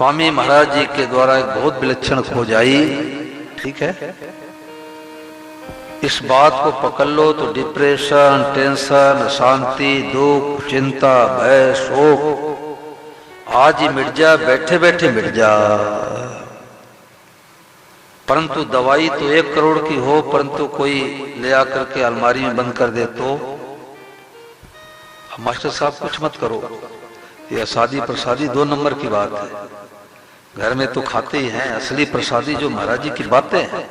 स्वामी महाराज जी के द्वारा एक बहुत विलक्षण खोज आई। ठीक है, इस बात को पकड़ लो तो डिप्रेशन, टेंशन, अशांति, दुख, चिंता, भय, शोक आज ही मिट जा, बैठे बैठे मिट जा। परंतु दवाई तो 1 करोड़ की हो, परंतु कोई ले आकर के अलमारी में बंद कर दे तो मास्टर साहब कुछ मत करो, यह शादी प्रसादी 2 नंबर की बात है। घर में तो खाते ही हैं, असली प्रसादी जो महाराज जी की बातें हैं।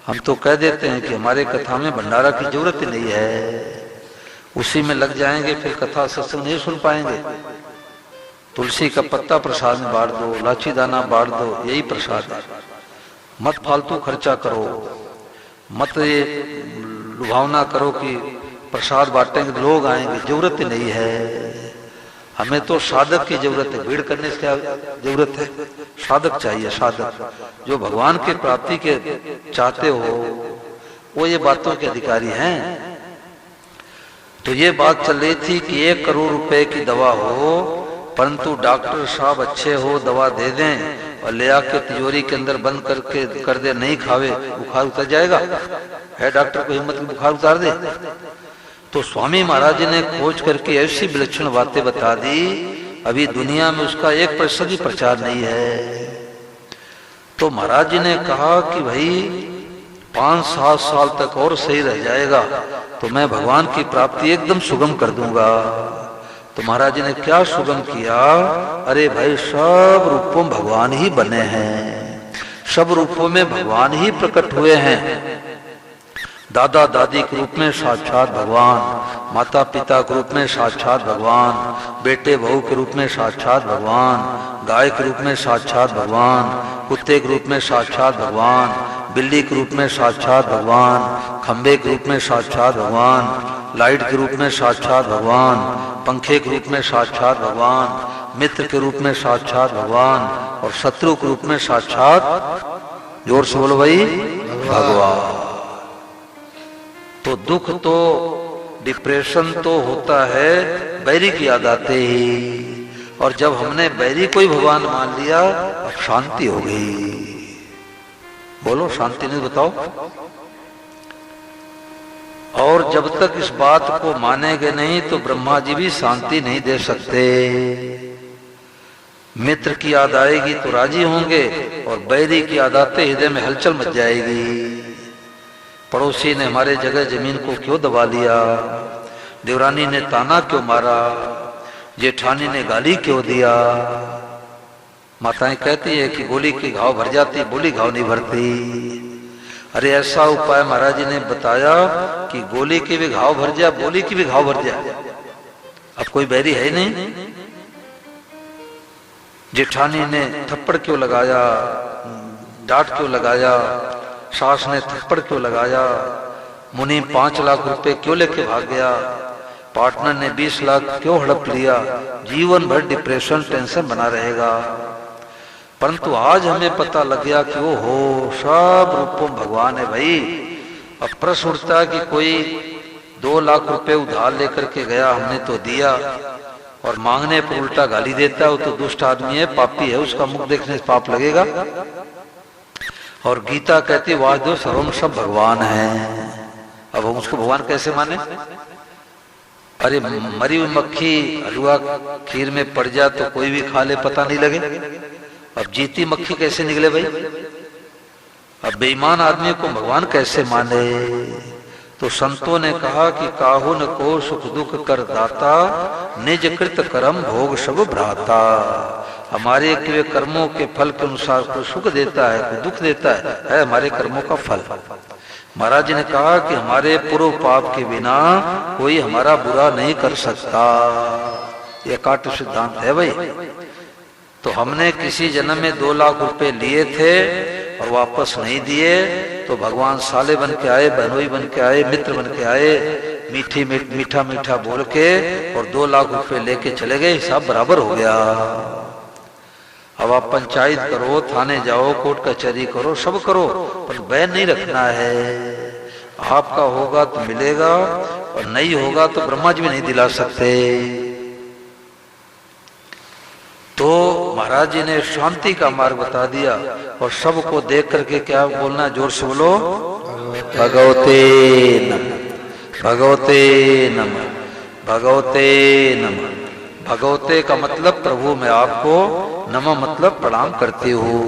हम तो कह देते हैं कि हमारे कथा में भंडारा की जरूरत ही नहीं है, उसी में लग जाएंगे, फिर कथा सत्संग नहीं सुन पाएंगे। तुलसी का पत्ता प्रसाद में बांट दो, लाची दाना बांट दो, यही प्रसाद है। मत फालतू खर्चा करो, मत ये लुभावना करो कि प्रसाद बांटेंगे लोग आएंगे, जरूरत ही नहीं है। हमें तो साधक की जरूरत है, भीड़ करने से क्या जरूरत है? साधक चाहिए, साधक जो भगवान के प्राप्ति के चाहते हो, वो ये बातों के अधिकारी हैं। तो ये बात चल रही थी कि 1 करोड़ रुपए की दवा हो, परंतु डॉक्टर साहब अच्छे हो, दवा दे दें और ले आके तिजोरी के अंदर बंद करके कर दे, नहीं खावे बुखार उतर जाएगा? है डॉक्टर को हिम्मत की बुखार उतार दे? तो स्वामी महाराज ने खोज करके ऐसी विलक्षण बातें बता दी, अभी दुनिया में उसका 1% भी प्रचार नहीं है। तो महाराज जी ने कहा कि भाई 5-7 साल तक और सही रह जाएगा तो मैं भगवान की प्राप्ति एकदम सुगम कर दूंगा। तो महाराज जी ने क्या सुगम किया? अरे भाई, सब रूपों में भगवान ही बने हैं, सब रूपों में भगवान ही प्रकट हुए हैं। दादा दादी के रूप में साक्षात भगवान, माता पिता के रूप में साक्षात भगवान, बेटे बहू के रूप में साक्षात भगवान, गाय के रूप में साक्षात भगवान, कुत्ते के रूप में साक्षात भगवान, बिल्ली के रूप में साक्षात भगवान, खंबे के रूप में साक्षात भगवान, लाइट के रूप में साक्षात भगवान, पंखे के रूप में साक्षात भगवान, मित्र के रूप में साक्षात भगवान और शत्रु के रूप में साक्षात, जोर से बोलो भाई, भगवान। तो दुख तो, डिप्रेशन तो होता है बैरी की याद आते ही, और जब हमने बैरी को ही भगवान मान लिया अब शांति हो गई। बोलो शांति नहीं? बताओ। और जब तक इस बात को मानेंगे नहीं तो ब्रह्मा जी भी शांति नहीं दे सकते। मित्र की याद आएगी तो राजी होंगे और बैरी की याद आते हृदय में हलचल मच जाएगी। पड़ोसी ने हमारे जगह जमीन को क्यों दबा लिया, देवरानी ने ताना क्यों मारा, जेठानी ने गाली क्यों दिया। माताएं कहती है कि गोली की घाव भर जाती, बोली घाव नहीं भरती। अरे ऐसा उपाय महाराज जी ने बताया कि गोली की भी घाव भर जाए, बोली की भी घाव भर जाए। अब कोई बैरी है नहीं। जेठानी ने थप्पड़ क्यों लगाया, डांट क्यों लगाया, सास ने थप्पड़ क्यों लगाया, मुनि 5 लाख रुपए क्यों लेके भाग गया, पार्टनर ने 20 लाख क्यों हड़प लिया। जीवन भर डिप्रेशन, टेंशन बना रहेगा। परंतु आज हमें पता लग गया कि वो हो सब रूपों भगवान है भाई। अब प्रश्न उठता कि कोई 2 लाख रुपए उधार लेकर के गया, हमने तो दिया, और मांगने पर उल्टा गाली देता है, वो तो दुष्ट आदमी है, पापी है, उसका मुख देखने से पाप लगेगा। और गीता कहती वासुदेव सर्वम सब भगवान है। अब हम उसको भगवान कैसे माने? अरे मरी हुई मक्खी हलवा खीर में पड़ जाए तो कोई भी खा ले, पता नहीं लगे। अब जीती मक्खी कैसे निकले भाई? अब बेईमान आदमी को भगवान कैसे माने? तो संतों ने कहा कि काहू न को सुख दुख कर दाता, निज कृत कर्म भोग सब भ्राता। हमारे किए कर्मों के फल के अनुसार कोई सुख देता है, कोई दुख देता है हमारे कर्मों का फल। महाराज जी ने कहा कि हमारे पूर्व पाप के बिना कोई हमारा बुरा नहीं कर सकता। ये काट सिद्धांत है भाई। तो हमने किसी जन्म में 2 लाख रुपए लिए थे और वापस नहीं दिए, तो भगवान साले बन के आए, बहनोई बन के आए, मित्र बन के आए, मीठा मीठा बोल के और 2 लाख रुपए लेके चले गए, हिसाब बराबर हो गया। अब आप पंचायत करो, थाने जाओ, कोर्ट कचहरी करो, सब करो, पर बैन नहीं रखना है। आपका होगा तो मिलेगा और नहीं होगा तो ब्रह्मा जी भी नहीं दिला सकते। तो महाराज जी ने शांति का मार्ग बता दिया और सबको देख करके क्या बोलना, जोर से बोलो, भगवते नमः, भगवते नमः, भगवते नमः। भगवते का मतलब प्रभु मैं आपको, नमः मतलब प्रणाम करती हूँ।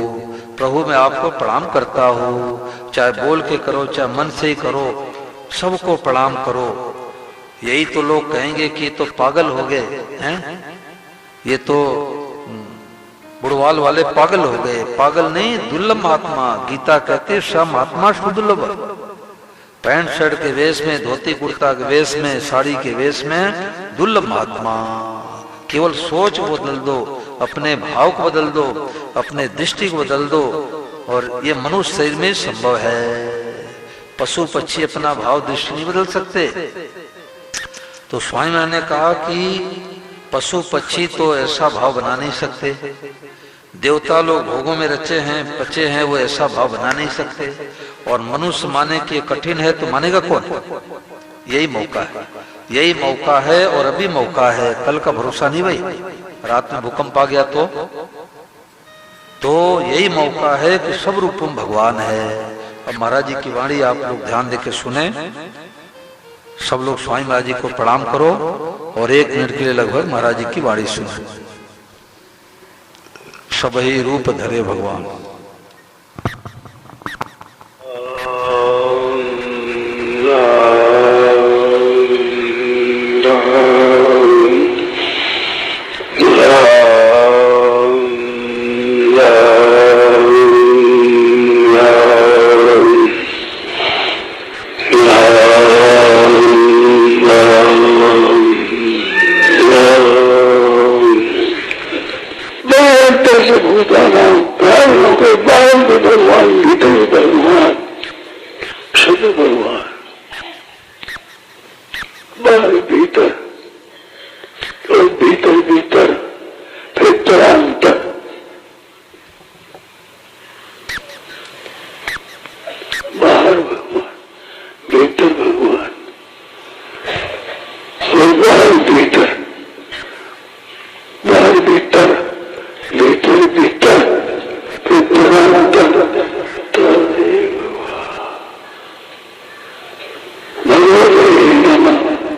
प्रभु मैं आपको प्रणाम करता हूँ, चाहे बोल के करो चाहे मन से ही करो, सबको प्रणाम करो। यही तो लोग कहेंगे कि तो पागल हो गए हैं, ये तो बुढ़वाल वाले पागल हो गए। पागल नहीं, दुर्लभ महात्मा। गीता कहती स महात्मा सुदुर्लभ। पैंट शर्ट के वेश में, धोती कुर्ता के वेश में, साड़ी के वेश में दुर्लभ महात्मा। केवल सोच बदल दो, अपने भाव को बदल दो, अपने दृष्टि को बदल दो, और ये मनुष्य शरीर में संभव है। पशु पक्षी अपना भाव दृष्टि नहीं बदल सकते। तो स्वामी महाराज ने कहा कि पशु पक्षी तो ऐसा भाव बना नहीं सकते, देवता लोग भोगों में रचे हैं बचे हैं, वो ऐसा भाव बना नहीं सकते, और मनुष्य माने कि कठिन है तो मानेगा कौन? यही मौका है, यही मौका है, और अभी मौका है, कल का भरोसा नहीं भाई। रात में भूकंप आ गया तो यही मौका है कि सब रूपम भगवान है। अब महाराज जी की वाणी आप लोग ध्यान देके सुने। सब लोग स्वामी महाराज जी को प्रणाम करो और 1 मिनट के लिए लगभग महाराज जी की वाणी सुनो। सब ही रूप धरे भगवान।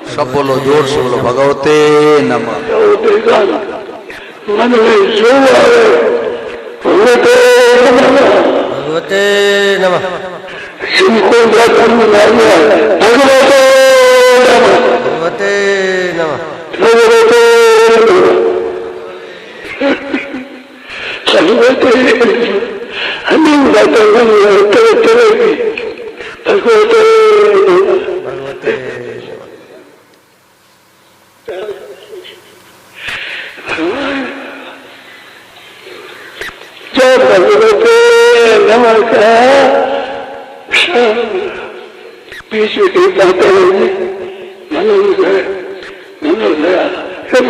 सब बोलो, जोर से बोलो, भगवते नमः। मन में जो आवे भगवते नमः, भगवते नमः। जिनको भगवते नमः, भगवते नमः, भगवते भगवते हमें भगवते भगवते भगवते नमः का बीच में कहीं जाते हैं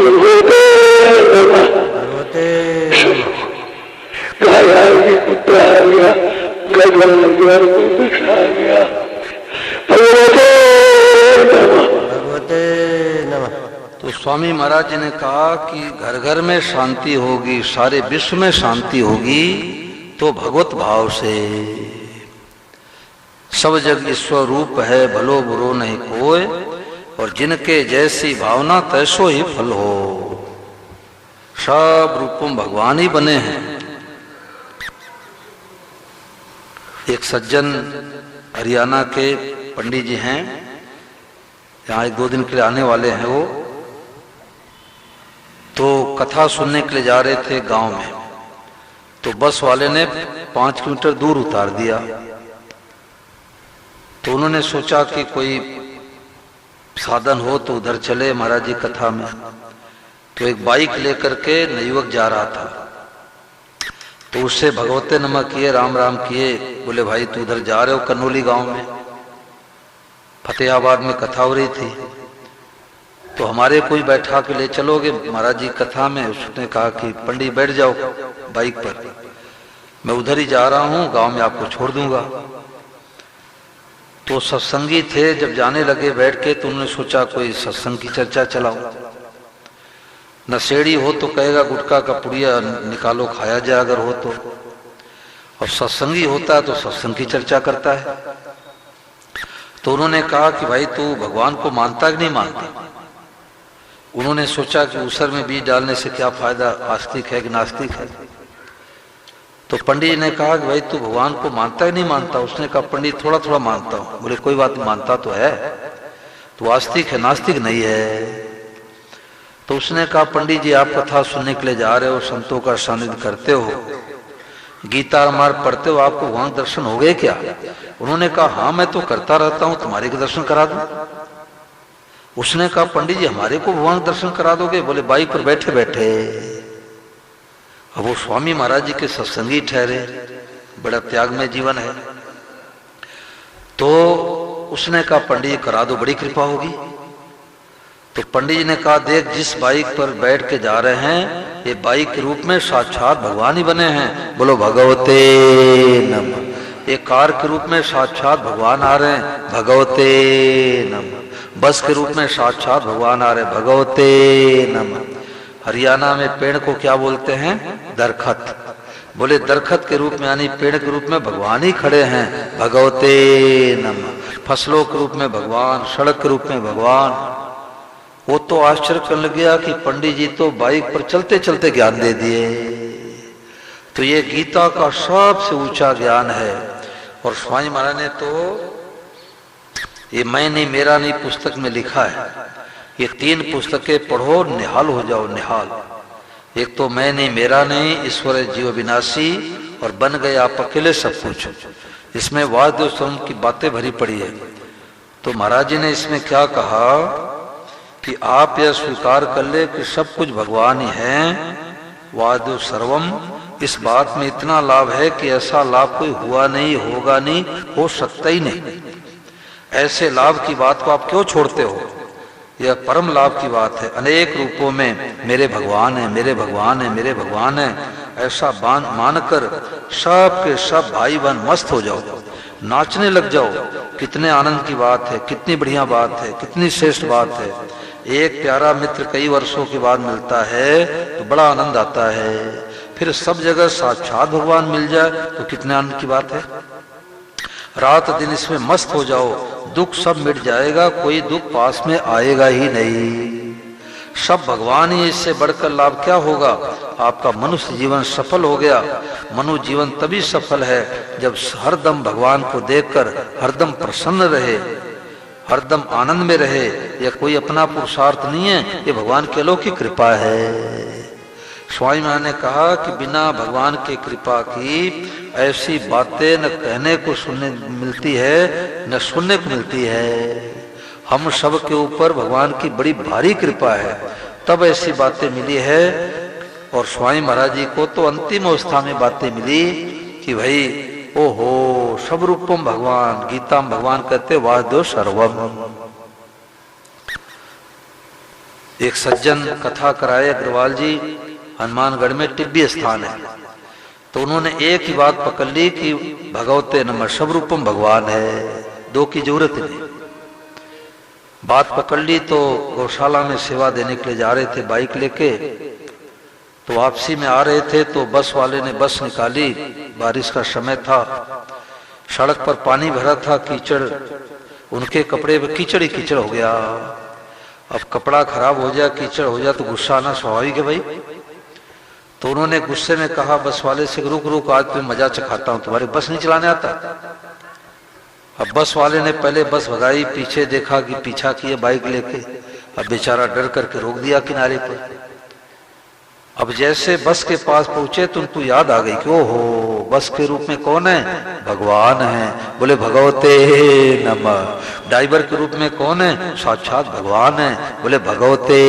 भगवते गाय आ गई, कुत्ता आ गया, गधल लग गया, कुछ आ गया, भगवते नमः। तो स्वामी महाराज जी ने कहा कि घर घर में शांति होगी, सारे विश्व में शांति होगी तो भगवत भाव से। सब जग ईश्वर रूप है, भलो बुरो नहीं कोय, और जिनके जैसी भावना तैसो ही फल हो। सब रूपों भगवान ही बने हैं। एक सज्जन हरियाणा के पंडित जी हैं, यहाँ 1-2 दिन के लिए आने वाले हैं। वो तो कथा सुनने के लिए जा रहे थे गांव में, तो बस वाले ने 5 किलोमीटर दूर उतार दिया। तो उन्होंने सोचा कि कोई साधन हो तो उधर चले महाराज जी कथा में। तो एक बाइक लेकर के नवयुवक जा रहा था, तो उससे भगवते नमः किए, राम राम किए। बोले भाई तू उधर जा रहे हो कन्नौली गांव में, फतेहाबाद में कथा हो रही थी, तो हमारे कोई बैठा के ले चलोगे महाराज जी कथा में? उसने कहा कि पंडित बैठ जाओ बाइक पर, मैं उधर ही जा रहा हूँ, गांव में आपको छोड़ दूंगा। तो सत्संगी थे, जब जाने लगे बैठ के तो उन्होंने सोचा कोई सत्संग की चर्चा चलाओ। नशेड़ी हो तो कहेगा गुटखा का पुड़िया निकालो खाया जाए अगर हो तो, और सत्संगी होता है तो सत्संग की चर्चा करता है। तो उन्होंने कहा कि भाई तू भगवान को मानता है कि नहीं मानता। उन्होंने सोचा कि ऊसर में बीज डालने से क्या फायदा, आस्तिक है कि नास्तिक है। तो पंडित जी ने कहा कि भाई तू भगवान को मानता है नहीं मानता। उसने कहा पंडित थोड़ा थोड़ा मानता हूं। बोले कोई बात नहीं, मानता तो है, तो आस्तिक है नास्तिक नहीं है। तो उसने कहा पंडित जी आप कथा सुनने के लिए जा रहे हो, संतों का सानिध्य करते हो, गीता रामायण पढ़ते हो, आपको वहां दर्शन हो गए क्या? उन्होंने कहा हाँ मैं तो करता रहता हूं, तुम्हारे के दर्शन करा दूं। उसने कहा पंडित जी हमारे को भगवान दर्शन करा दोगे? बोले बाइक पर बैठे बैठे। अब वो स्वामी महाराज जी के सत्संगी ठहरे, बड़ा त्याग में जीवन है। तो उसने कहा पंडित जी करा दो, बड़ी कृपा होगी। तो पंडित जी ने कहा देख जिस बाइक पर बैठ के जा रहे हैं ये बाइक के रूप में साक्षात भगवान ही बने हैं। बोलो भगवते नमः। ये कार के रूप में साक्षात भगवान आ रहे हैं, भगवते नमः। बस के रूप में साक्षात भगवान आ रहे हैं, भगवते नमः। हरियाणा में पेड़ को क्या बोलते हैं? दरखत। बोले दरखत के रूप में यानी पेड़ के रूप में भगवान ही खड़े हैं, भगवते नमः। फसलों के रूप में भगवान, सड़क के रूप में भगवान। वो तो आश्चर्य करने लग गया कि पंडित जी तो बाइक पर चलते चलते ज्ञान दे दिए। तो ये गीता का सबसे ऊंचा ज्ञान है। और स्वामी महाराज ने तो ये मैं नहीं मेरा नहीं पुस्तक में लिखा है, ये 3 पुस्तकें पढ़ो निहाल हो जाओ, निहाल। एक तो मैं नहीं मेरा नहीं, ईश्वर है जीव विनाशी, और बन गए आप अकेले सब कुछ। इसमें वासुदेव स्वरूप की बातें भरी पड़ी है। तो महाराज जी ने इसमें क्या कहा कि आप यह स्वीकार कर ले कि सब कुछ भगवान ही है, वासुदेव सर्वम। इस बात में इतना लाभ है कि ऐसा लाभ कोई हुआ नहीं, होगा नहीं, हो सकता ही नहीं। ऐसे लाभ की बात को आप क्यों छोड़ते हो? यह परम लाभ की बात है। अनेक रूपों में मेरे भगवान है, मेरे भगवान है, मेरे भगवान है, ऐसा मानकर सब के सब भाई बहन मस्त हो जाओ, नाचने लग जाओ। कितने आनंद की बात है, कितनी बढ़िया बात है, कितनी श्रेष्ठ बात है। एक प्यारा मित्र कई वर्षों के बाद मिलता है तो बड़ा आनंद आता है। फिर सब जगह साक्षात भगवान मिल जाए तो कितने आनंद की बात है। रात दिन इसमें मस्त हो जाओ, दुख सब मिट जाएगा, कोई दुख पास में आएगा ही नहीं। सब भगवान ही, इससे बढ़कर लाभ क्या होगा? आपका मनुष्य जीवन सफल हो गया। मनुष्य जीवन तभी सफल है जब हरदम भगवान को देखकर हरदम प्रसन्न रहे, हरदम आनंद में रहे। यह कोई अपना पुरुषार्थ नहीं है, ये भगवान के अलौकिक कृपा है। स्वामी महाराज ने कहा कि बिना भगवान की कृपा की ऐसी बातें न कहने को सुनने मिलती है, न सुनने को मिलती है। हम सब के ऊपर भगवान की बड़ी भारी कृपा है, तब ऐसी बातें मिली है। और स्वामी महाराज जी को तो अंतिम अवस्था में बातें मिली कि भाई ओहो सब रूपम भगवान। गीता में भगवान कहते वासुदेव सर्वम। एक सज्जन कथा कराए अग्रवाल जी, हनुमानगढ़ में टिब्बी स्थान है। तो उन्होंने एक ही बात पकड़ ली कि भगवते नमः, सब रूपम भगवान है, 2 की जरूरत नहीं। बात पकड़ ली तो गौशाला में सेवा देने के लिए जा रहे थे बाइक लेके। तो वापसी में आ रहे थे तो बस वाले ने बस निकाली, बारिश का समय था, सड़क पर पानी भरा था, कीचड़, उनके कपड़े पे कीचड़ ही कीचड़ हो गया। अब कपड़ा खराब हो जाए, कीचड़ हो जाए तो गुस्सा आना स्वाभाविक है भाई। तो उन्होंने गुस्से में कहा बस वाले से, रुक रुक आज तुम्हें मजा चखाता हूं, तुम्हारे बस नहीं चलाने आता। अब बस वाले ने पहले बस भगाई, पीछे देखा कि पीछा किए बाइक लेके। अब बेचारा डर करके रोक दिया किनारे पर। अब जैसे बस के पास पहुंचे तो उनको याद आ गई कि ओहो बस के रूप में कौन है? भगवान है। बोले भगवते नमः। ड्राइवर के रूप में कौन है? साक्षात भगवान है। बोले भगवते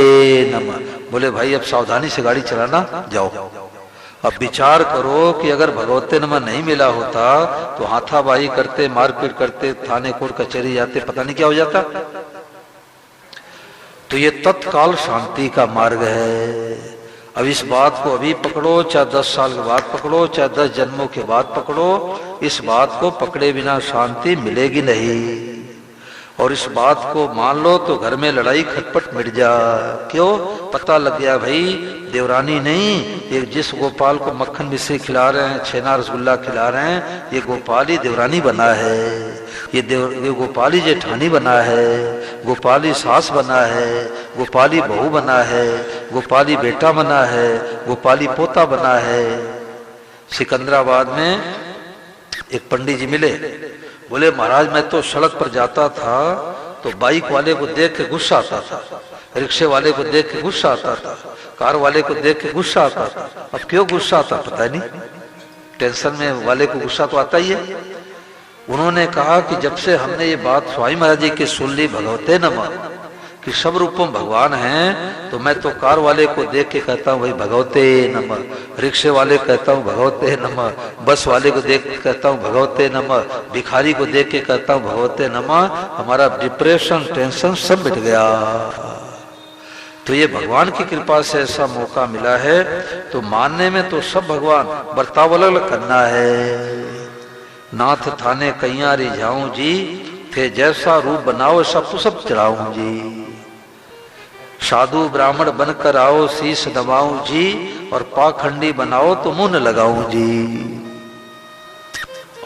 नमः। बोले भाई अब सावधानी से गाड़ी चलाना, जाओ। अब विचार करो कि अगर भगवते नमः नहीं मिला होता तो हाथापाई करते, मारपीट करते, थाने कोर्ट कचहरी जाते, पता नहीं क्या हो जाता। तो ये तत्काल शांति का मार्ग है। अब इस बात को अभी पकड़ो, चाहे 10 साल के बाद पकड़ो, चाहे 10 जन्मों के बाद पकड़ो, इस बात को पकड़े बिना शांति मिलेगी नहीं। और इस बात को मान लो तो घर में लड़ाई खटपट मिट जा। क्यों? पता लग गया भाई देवरानी नहीं, ये जिस गोपाल को मक्खन मिश्री खिला रहे हैं, छेना रसगुल्ला खिला रहे हैं, ये गोपाल ही देवरानी बना है, ये गोपाल ही जेठानी बना है, गोपाल ही सास बना है, गोपाल ही बहू बना है, गोपाल ही बेटा बना है, गोपाल ही पोता बना है। सिकंदराबाद में एक पंडित जी मिले, बोले महाराज मैं तो सड़क पर जाता था तो बाइक वाले को देख के गुस्सा आता था, रिक्शे वाले को देख के गुस्सा आता था, कार वाले को देख के गुस्सा आता था। अब क्यों गुस्सा आता पता नहीं, टेंशन में वाले को गुस्सा तो आता ही है। उन्होंने कहा कि जब से हमने ये बात स्वामी महाराज जी की सुन ली भगवते नमः कि सब रूपों भगवान हैं, तो मैं तो कार वाले को देख के कहता हूँ भाई भगवते नमः, रिक्शे वाले कहता हूँ भगवते नमः, बस वाले को देख के कहता हूँ भगवते नमः, भिखारी को देख के कहता हूँ भगवते नमः। हमारा डिप्रेशन टेंशन सब मिट गया। तो ये भगवान की कृपा से ऐसा मौका मिला है। तो मानने में तो सब भगवान, बर्ताव अलग करना है। नाथ थाने कैया रिझाऊं जी, थे जैसा रूप बनाओ सब सब चढ़ाऊं जी। साधु ब्राह्मण बनकर आओ शीश दबाऊं जी, और पाखंडी बनाओ तो मुंह न लगाऊं जी।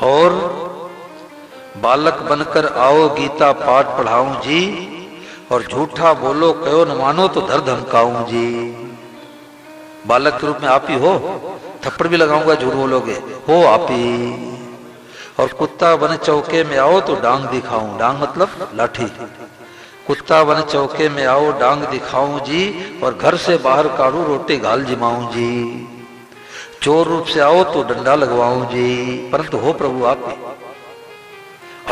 और बालक बनकर आओ गीता पाठ पढ़ाऊं जी, और झूठा बोलो कहो न मानो तो धर धमकाऊं जी। बालक के रूप में आप ही हो, थप्पड़ भी लगाऊंगा झूठ बोलोगे, हो आप ही। और कुत्ता बन चौके में आओ तो डांग दिखाऊं, डांग मतलब लाठी। कुत्ता बन चौके में आओ डांग दिखाऊं जी, और घर से बाहर काढ़ू रोटी घाल जिमाऊं जी। चोर रूप से आओ तो डंडा लगवाऊं जी, परंतु हो प्रभु आप ही।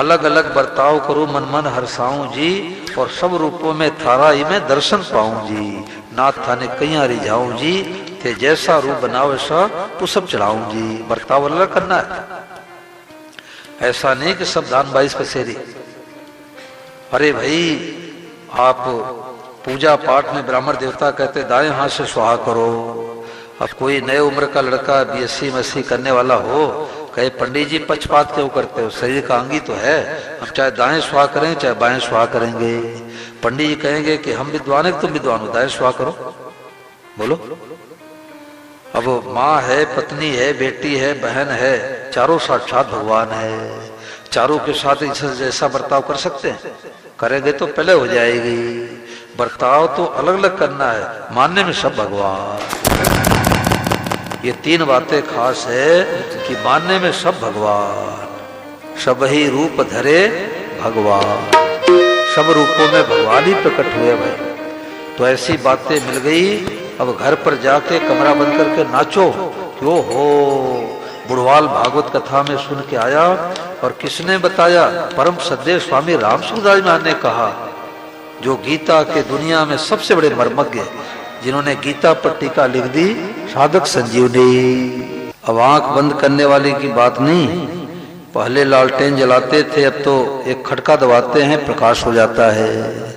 अलग अलग बर्ताव करूं मन मन हरसाऊं जी, और सब रूपों में थारा ही मैं दर्शन पाऊं जी। नाथ थाने कैया रिझाऊं जी, थे जैसा रूप बनाओ ऐसा तो सब चढ़ाऊं जी। बर्ताव अलग करना है, ऐसा नहीं कि सब दान 22 पसेरी। अरे भाई आप पूजा पाठ में ब्राह्मण देवता कहते दाएं हाथ से स्वाहा करो। अब कोई नए उम्र का लड़का बीएससी मस्सी करने वाला हो, कहे पंडित जी पक्षपात क्यों करते हो, शरीर का अंगी तो है, हम चाहे दाएं स्वाहा करें चाहे बाएं स्वाहा करेंगे। पंडित जी कहेंगे कि हम विद्वान है तुम विद्वान हो, दाएं स्वाहा करो। बोलो, अब माँ है, पत्नी है, बेटी है, बहन है, चारों साक्षात भगवान है। चारों के साथ जैसा बर्ताव कर सकते हैं, करेंगे तो पहले हो जाएगी। बर्ताव तो अलग अलग करना है, मानने में सब भगवान। ये 3 बातें खास है कि मानने में सब भगवान, सब ही रूप धरे भगवान, सब रूपों में भगवान ही प्रकट हुए भाई। तो ऐसी बातें मिल गई। अब घर पर जाके कमरा बंद करके नाचो, क्यों हो। बुढ़वाल भागवत कथा में सुन के आया, और किसने बताया, परम सदैव स्वामी रामसूरदास महाराज ने कहा, जो गीता के दुनिया में सबसे बड़े मर्मज्ञ, जिन्होंने गीता पर टीका लिख दी, साधक संजीवनी। अब आंख बंद करने वाले की बात नहीं, पहले लालटेन जलाते थे, अब तो एक खटका दबाते हैं प्रकाश हो जाता है।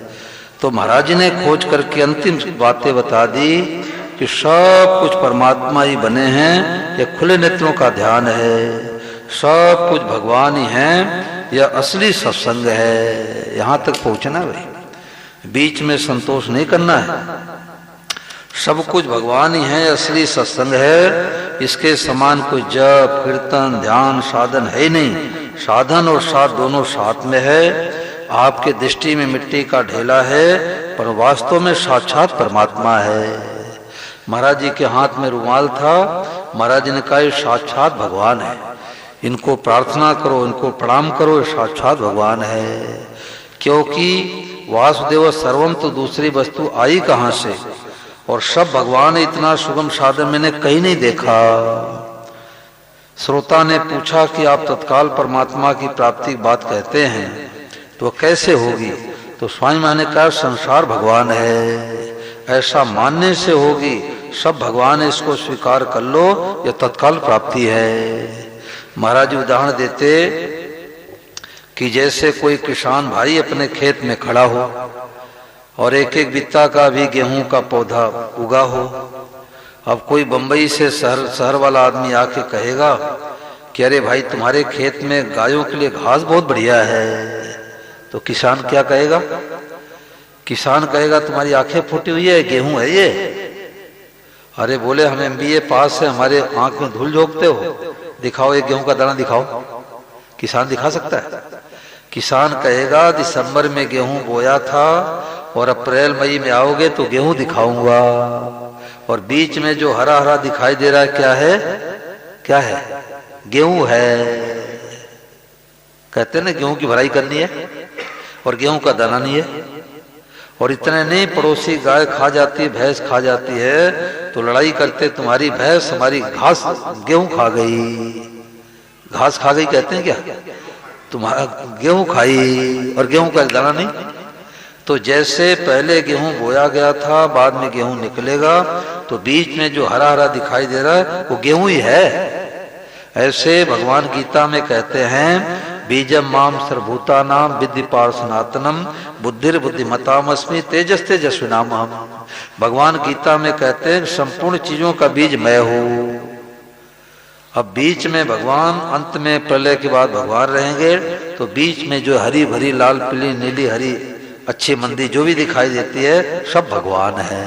तो महाराज ने खोज करके अंतिम बातें बता दी कि सब कुछ परमात्मा ही बने हैं, यह खुले नेत्रों का ध्यान है, सब कुछ भगवान ही है, यह असली सत्संग है। यहां तक पहुंचना भाई, बीच में संतोष नहीं करना है। सब कुछ भगवान ही है, असली सत्संग है, इसके समान कोई जप कीर्तन ध्यान साधन है ही नहीं। साधन और साध दोनों साथ में है। आपके दृष्टि में मिट्टी का ढेला है, पर वास्तव में साक्षात परमात्मा है। महाराज जी के हाथ में रुमाल था, महाराज ने कहा ये साक्षात भगवान है, इनको प्रार्थना करो, इनको प्रणाम करो, ये साक्षात भगवान है। क्योंकि वासुदेव सर्वम, तो दूसरी वस्तु आई कहां से, और सब भगवान, इतना सुगम साधन मैंने कहीं नहीं देखा। श्रोता ने पूछा कि आप तत्काल परमात्मा की प्राप्ति की बात कहते हैं, तो कैसे होगी। तो स्वामी महाराज ने कहा संसार भगवान है, ऐसा मानने से होगी। सब भगवान है, इसको स्वीकार कर लो, यह तत्काल प्राप्ति है। महाराज उदाहरण देते कि जैसे कोई किसान भाई अपने खेत में खड़ा हो, और एक एक बित्ता का भी गेहूं का पौधा उगा हो। अब कोई बंबई से शहर वाला आदमी आके कहेगा कि अरे भाई तुम्हारे खेत में गायों के लिए घास बहुत बढ़िया है, तो किसान क्या कहेगा? किसान कहेगा तुम्हारी आंखें फूटी हुई है, गेहूं है ये। अरे बोले हम MBA पास है, हमारे आंख में धूल झोंकते हो, दिखाओ एक गेहूं का दाना दिखाओ। किसान दिखा सकता है? किसान कहेगा दिसंबर में गेहूं बोया था और अप्रैल मई में आओगे तो गेहूं दिखाऊंगा, और बीच में जो हरा हरा दिखाई दे रहा है क्या है? क्या है? गेहूं है। कहते हैं ना गेहूं की भराई करनी है और गेहूं का दाना नहीं है। और इतने नहीं, पड़ोसी गाय खा जाती है, भैंस खा जाती है, तो लड़ाई करते तुम्हारी भैंस हमारी घास गेहूं खा गई, घास खा गई कहते हैं क्या? तुम्हारा गेहूं खाई और गेहूं का दाना नहीं। तो जैसे पहले गेहूं बोया गया था, बाद में गेहूं निकलेगा, तो बीच में जो हरा हरा दिखाई दे रहा है वो गेहूं ही है। ऐसे भगवान गीता में कहते हैं बीजम माम सर्वभूता नाम विद्धि पार्श्वनातनम बुद्धिर बुद्धिमतामस्मि तेजस तेजस्विनाम हम। भगवान गीता में कहते हैं संपूर्ण चीजों का बीज मैं हूं। अब बीच में भगवान, अंत में प्रलय के बाद भगवान रहेंगे, तो बीच में जो हरी भरी लाल पीली नीली हरी अच्छी मंदी जो भी दिखाई देती है सब भगवान है।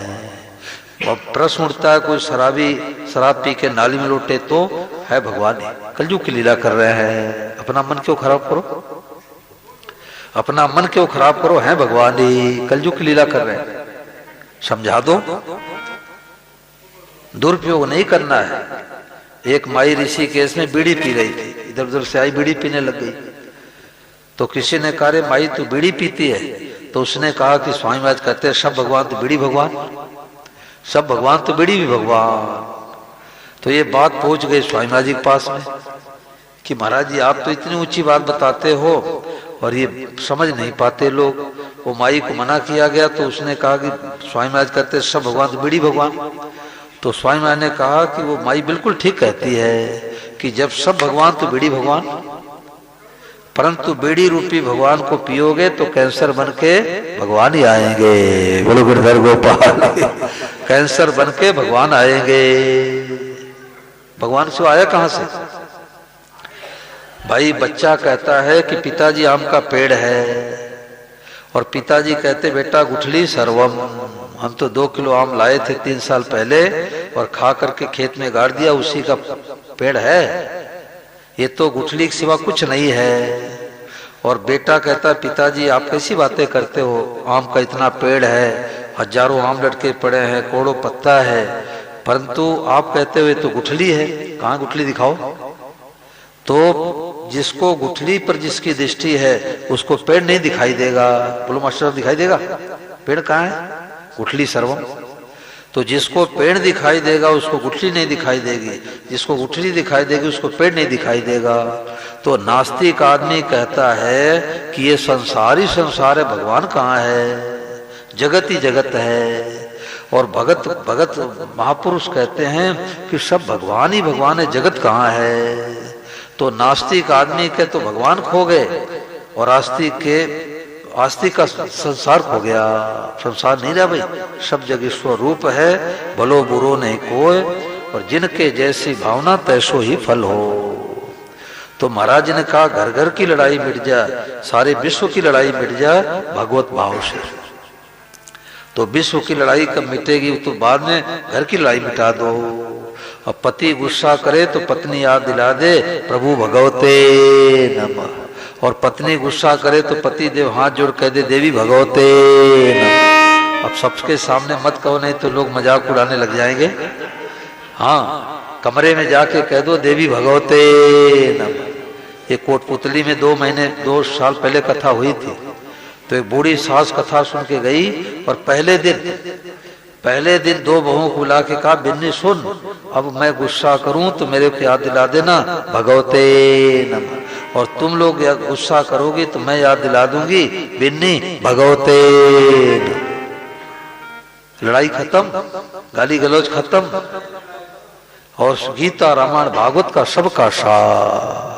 और प्रश्न उठता है कोई शराब पी के नाली में लौटे तो है भगवान ही, कलयुग की लीला कर रहे हैं। अपना मन क्यों खराब करो, अपना मन क्यों खराब करो, है भगवान ही, कलयुग की लीला कर रहे हैं। समझा दो, दुरुपयोग नहीं करना है। एक माई ऋषिकेश में बीड़ी पी रही थी, इधर उधर से आई बीड़ी पीने लग गई, तो किसी ने कहा रे माई तू बीड़ी पीती है? तो उसने कहा कि स्वामी महाराज कहते हैं सब भगवान तो बीड़ी भगवान, सब भगवान तो बीड़ी भी भगवान। तो ये बात पहुंच गई स्वामी महाराज जी के पास में कि महाराज जी आप तो इतनी ऊंची बात बताते हो और ये समझ नहीं पाते लोग। वो माई को मना किया गया, तो उसने कहा कि स्वामी महाराज कहते हैं सब भगवान तो बीड़ी भगवान। तो स्वामी महाराज ने कहा कि वो माई बिल्कुल ठीक कहती है कि जब सब भगवान तो बीड़ी भगवान, परंतु बीड़ी रूपी भगवान को पियोगे तो कैंसर बन के भगवान ही आएंगे। बोलो गिरधर गोपाल, कैंसर बन के भगवान आएंगे। भगवान से आया कहां से? भाई बच्चा कहता है कि पिताजी आम का पेड़ है, और पिताजी कहते बेटा गुठली सर्वम, हम तो 2 किलो आम लाए थे 3 साल पहले और खा करके खेत में गाड़ दिया, उसी का पेड़ है, ये तो गुठली के सिवा कुछ नहीं है। और बेटा कहता पिताजी आप कैसी बातें करते हो, आम का इतना पेड़ है, हजारों आम लटके पड़े हैं, कोड़ो पत्ता है, परंतु आप कहते हुए तो गुठली है, कहाँ गुठली दिखाओ। तो जिसको गुठली पर जिसकी दृष्टि है उसको पेड़ नहीं दिखाई देगा। बोलो मास्टर दिखाई देगा? पेड़ कहाँ है? गुठली सर्वम। तो जिसको पेड़ दिखाई देगा उसको गुठली नहीं दिखाई देगी, जिसको गुठली दिखाई देगी उसको पेड़ नहीं दिखाई देगा। तो नास्तिक आदमी कहता है कि ये संसार ही संसार है, भगवान कहाँ है, जगत ही जगत है। और भगत महापुरुष कहते हैं कि सब भगवान ही भगवान है, जगत कहाँ है। तो नास्तिक आदमी के तो भगवान खो गए और आस्तिक का संसार खो गया। संसार नहीं रहा भाई, सब जगह स्वरूप है, भलो बुरो नहीं कोय, और जिनके जैसी भावना तैसो ही फल हो। तो महाराज ने कहा घर घर की लड़ाई मिट जाए, सारे विश्व की लड़ाई मिट जाए भगवत भाव से। तो विश्व की लड़ाई कब मिटेगी? तो बाद में घर की लड़ाई मिटा दो। अब पति गुस्सा करे तो पत्नी याद दिला दे प्रभु भगवते नमः, और पत्नी गुस्सा करे तो पति देव हाथ जोड़ कह दे देवी भगवते नमः। अब सबके सामने मत कहो, नहीं तो लोग मजाक उड़ाने लग जाएंगे। हाँ, कमरे में जाके कह दो देवी भगवते नमः। ये कोटपुतली में 2 साल पहले कथा हुई थी, तो एक बूढ़ी सास कथा सुन के गई, और पहले दिन 2 बहुओं को बुला के कहा बिन्नी सुन, अब मैं गुस्सा करूं तो मेरे को याद दिला देना भगवते नमः, और तुम लोग गुस्सा करोगे तो मैं याद दिला दूंगी बिन्नी भगवते नमः। लड़ाई खत्म, गाली गलौज खत्म, और गीता रामायण भागवत का सबका सार।